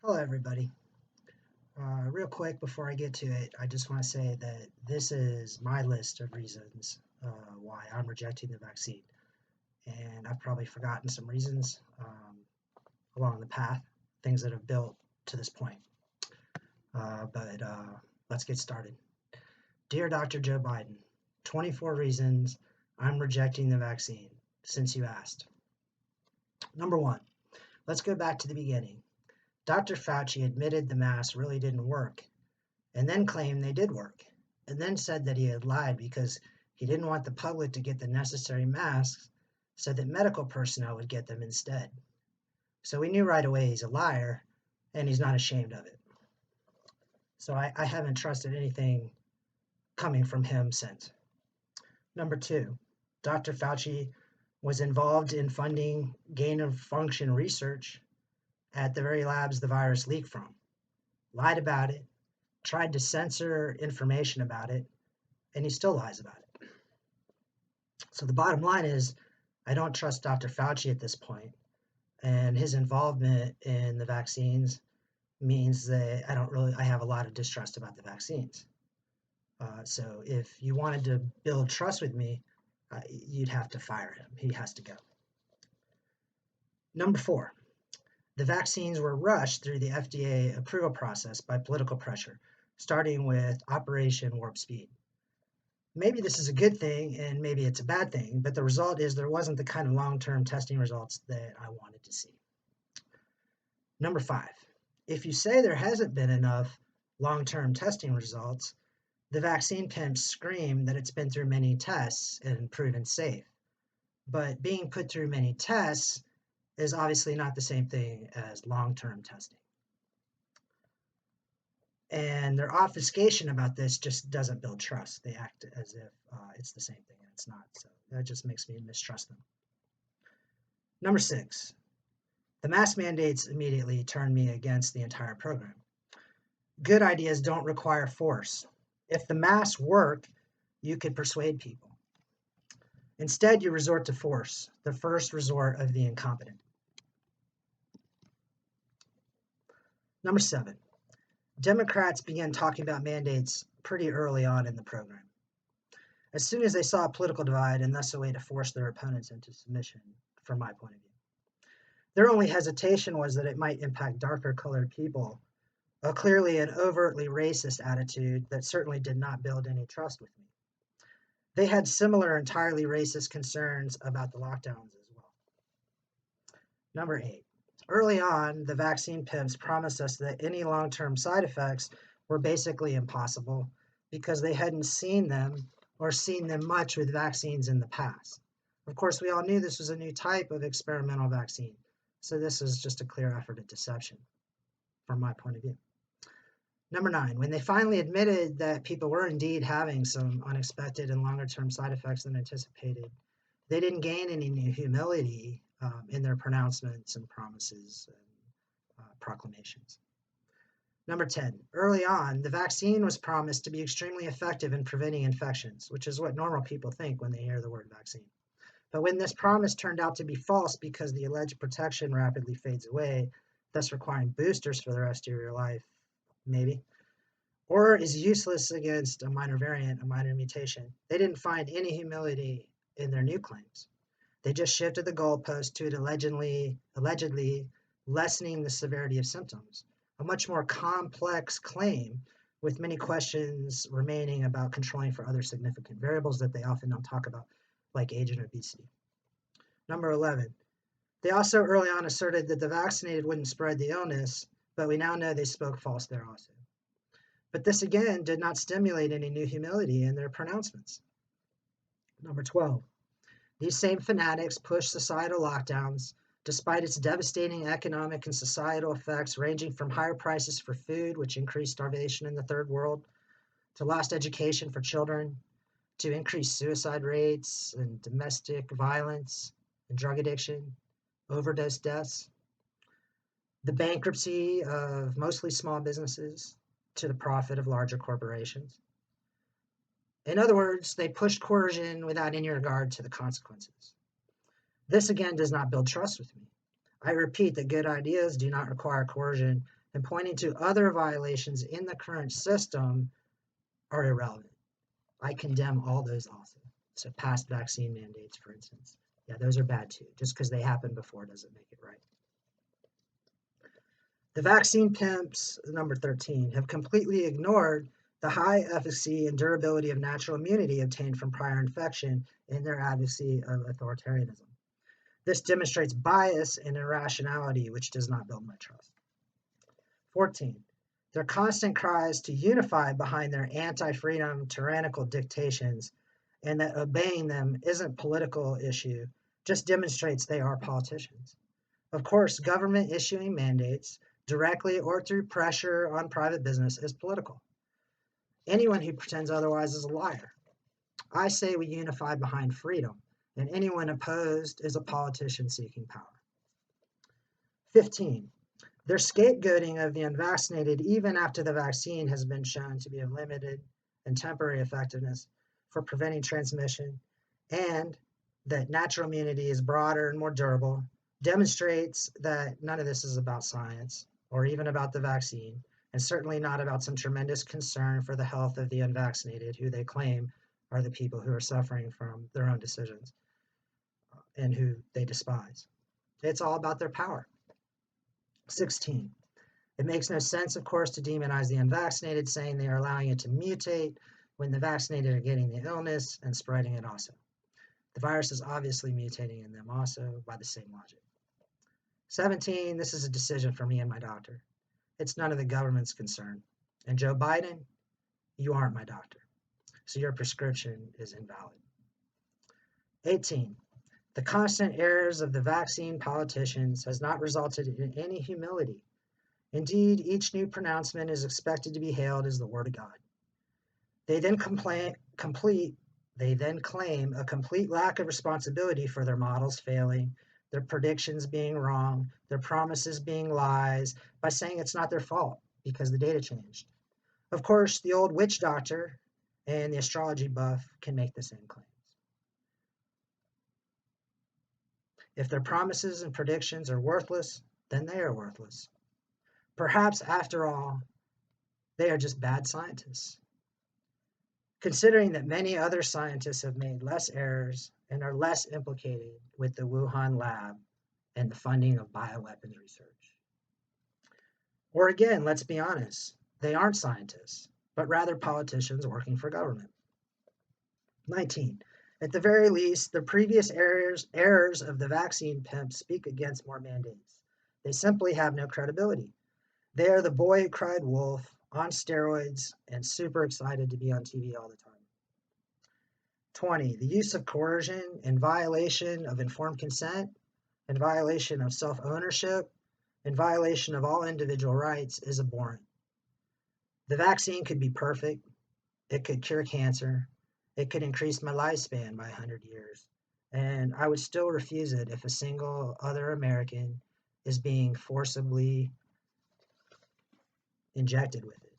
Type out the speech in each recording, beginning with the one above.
Hello, everybody. Real quick before I get to it, I just want to say that this is my list of reasons why I'm rejecting the vaccine. And I've probably forgotten some reasons along the path, things that have built to this point. But let's get started. Dear Dr. Joe Biden, 24 reasons I'm rejecting the vaccine since you asked. Number one, let's go back to the beginning. Dr. Fauci admitted the masks really didn't work and then claimed they did work, and then said that he had lied because he didn't want the public to get the necessary masks so that medical personnel would get them instead. So we knew right away he's a liar, and he's not ashamed of it. So I haven't trusted anything coming from him since. Number two, Dr. Fauci was involved in funding gain of function research at the very labs the virus leaked from, lied about it, tried to censor information about it, and he still lies about it. So the bottom line is, I don't trust Dr. Fauci at this point, and his involvement in the vaccines means that I have a lot of distrust about the vaccines. So if you wanted to build trust with me, you'd have to fire him. He has to go. Number four, the vaccines were rushed through the FDA approval process by political pressure, starting with Operation Warp Speed. Maybe this is a good thing and maybe it's a bad thing, but the result is there wasn't the kind of long-term testing results that I wanted to see. Number five, if you say there hasn't been enough long-term testing results, the vaccine pimps scream that it's been through many tests and proven safe. But being put through many tests is obviously not the same thing as long-term testing. And their obfuscation about this just doesn't build trust. They act as if it's the same thing, and it's not. So that just makes me mistrust them. Number six, the mask mandates immediately turned me against the entire program. Good ideas don't require force. If the masks work, you could persuade people. Instead, you resort to force, the first resort of the incompetent. Number seven, Democrats began talking about mandates pretty early on in the program. As soon as they saw a political divide and thus a way to force their opponents into submission, from my point of view. Their only hesitation was that it might impact darker colored people, clearly an overtly racist attitude that certainly did not build any trust with me. They had similar entirely racist concerns about the lockdowns as well. Number eight, early on, the vaccine pimps promised us that any long-term side effects were basically impossible because they hadn't seen them or seen them much with vaccines in the past. Of course, we all knew this was a new type of experimental vaccine, so this was just a clear effort at deception from my point of view. Number nine, when they finally admitted that people were indeed having some unexpected and longer-term side effects than anticipated, they didn't gain any new humility in their pronouncements and promises and proclamations. Number 10, early on, the vaccine was promised to be extremely effective in preventing infections, which is what normal people think when they hear the word vaccine. But when this promise turned out to be false because the alleged protection rapidly fades away, thus requiring boosters for the rest of your life, maybe, or is useless against a minor variant, a minor mutation, they didn't find any humility in their new claims. They just shifted the goalpost to it allegedly lessening the severity of symptoms, a much more complex claim with many questions remaining about controlling for other significant variables that they often don't talk about, like age and obesity. Number 11, they also early on asserted that the vaccinated wouldn't spread the illness, but we now know they spoke false there also. But this again did not stimulate any new humility in their pronouncements. Number 12, these same fanatics pushed societal lockdowns despite its devastating economic and societal effects ranging from higher prices for food, which increased starvation in the third world, to lost education for children, to increased suicide rates and domestic violence and drug addiction, overdose deaths, the bankruptcy of mostly small businesses to the profit of larger corporations. In other words, they pushed coercion without any regard to the consequences. This again does not build trust with me. I repeat that good ideas do not require coercion and pointing to other violations in the current system are irrelevant. I condemn all those also. So past vaccine mandates, for instance. Yeah, those are bad too. Just because they happened before doesn't make it right. The vaccine pimps, number 13, have completely ignored the high efficacy and durability of natural immunity obtained from prior infection in their advocacy of authoritarianism. This demonstrates bias and irrationality, which does not build my trust. 14. Their constant cries to unify behind their anti-freedom tyrannical dictations and that obeying them isn't a political issue just demonstrates they are politicians. Of course, government issuing mandates directly or through pressure on private business is political. Anyone who pretends otherwise is a liar. I say we unify behind freedom, and anyone opposed is a politician seeking power. 15. Their scapegoating of the unvaccinated, even after the vaccine has been shown to be of limited and temporary effectiveness for preventing transmission, and that natural immunity is broader and more durable, demonstrates that none of this is about science or even about the vaccine, and certainly not about some tremendous concern for the health of the unvaccinated, who they claim are the people who are suffering from their own decisions and who they despise. It's all about their power. 16. It makes no sense, of course, to demonize the unvaccinated, saying they are allowing it to mutate when the vaccinated are getting the illness and spreading it also. The virus is obviously mutating in them also by the same logic. 17, this is a decision for me and my doctor. It's none of the government's concern. And Joe Biden, you aren't my doctor, so your prescription is invalid. 18, the constant errors of the vaccine politicians has not resulted in any humility. Indeed, each new pronouncement is expected to be hailed as the word of God. They then claim a complete lack of responsibility for their models failing, their predictions being wrong, their promises being lies, by saying it's not their fault because the data changed. Of course, the old witch doctor and the astrology buff can make the same claims. If their promises and predictions are worthless, then they are worthless. Perhaps, after all, they are just bad scientists. Considering that many other scientists have made less errors and are less implicated with the Wuhan lab and the funding of bioweapons research. Or again, let's be honest, they aren't scientists, but rather politicians working for government. 19. At the very least, the previous errors of the vaccine pimps speak against more mandates. They simply have no credibility. They are the boy who cried wolf, on steroids, and super excited to be on TV all the time. 20. The use of coercion in violation of informed consent, in violation of self-ownership, in violation of all individual rights is abhorrent. The vaccine could be perfect. It could cure cancer. It could increase my lifespan by 100 years. And I would still refuse it if a single other American is being forcibly injected with it.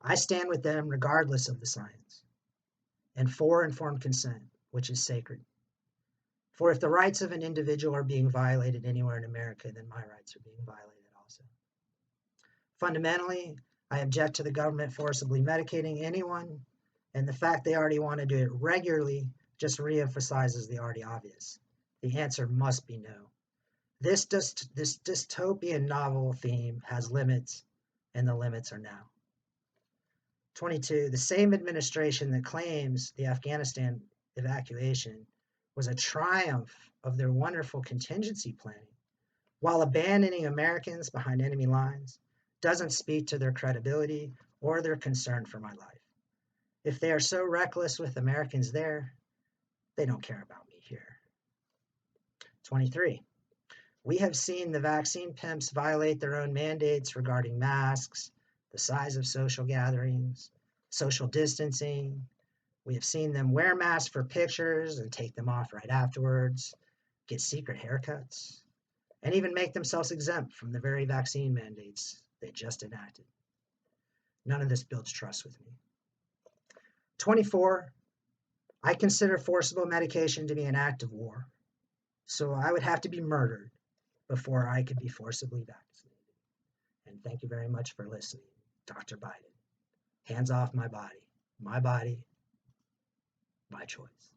I stand with them regardless of the science, and for informed consent, which is sacred. For if the rights of an individual are being violated anywhere in America, then my rights are being violated also. Fundamentally, I object to the government forcibly medicating anyone, and the fact they already want to do it regularly just reemphasizes the already obvious. The answer must be no. This dystopian novel theme has limits, and the limits are now. 22, the same administration that claims the Afghanistan evacuation was a triumph of their wonderful contingency planning, while abandoning Americans behind enemy lines, doesn't speak to their credibility or their concern for my life. If they are so reckless with Americans there, they don't care about me here. 23, we have seen the vaccine pimps violate their own mandates regarding masks, the size of social gatherings, social distancing. We have seen them wear masks for pictures and take them off right afterwards, get secret haircuts, and even make themselves exempt from the very vaccine mandates they just enacted. None of this builds trust with me. 24, I consider forcible medication to be an act of war. So I would have to be murdered before I could be forcibly vaccinated. And thank you very much for listening, Dr. Biden. Hands off my body, my choice.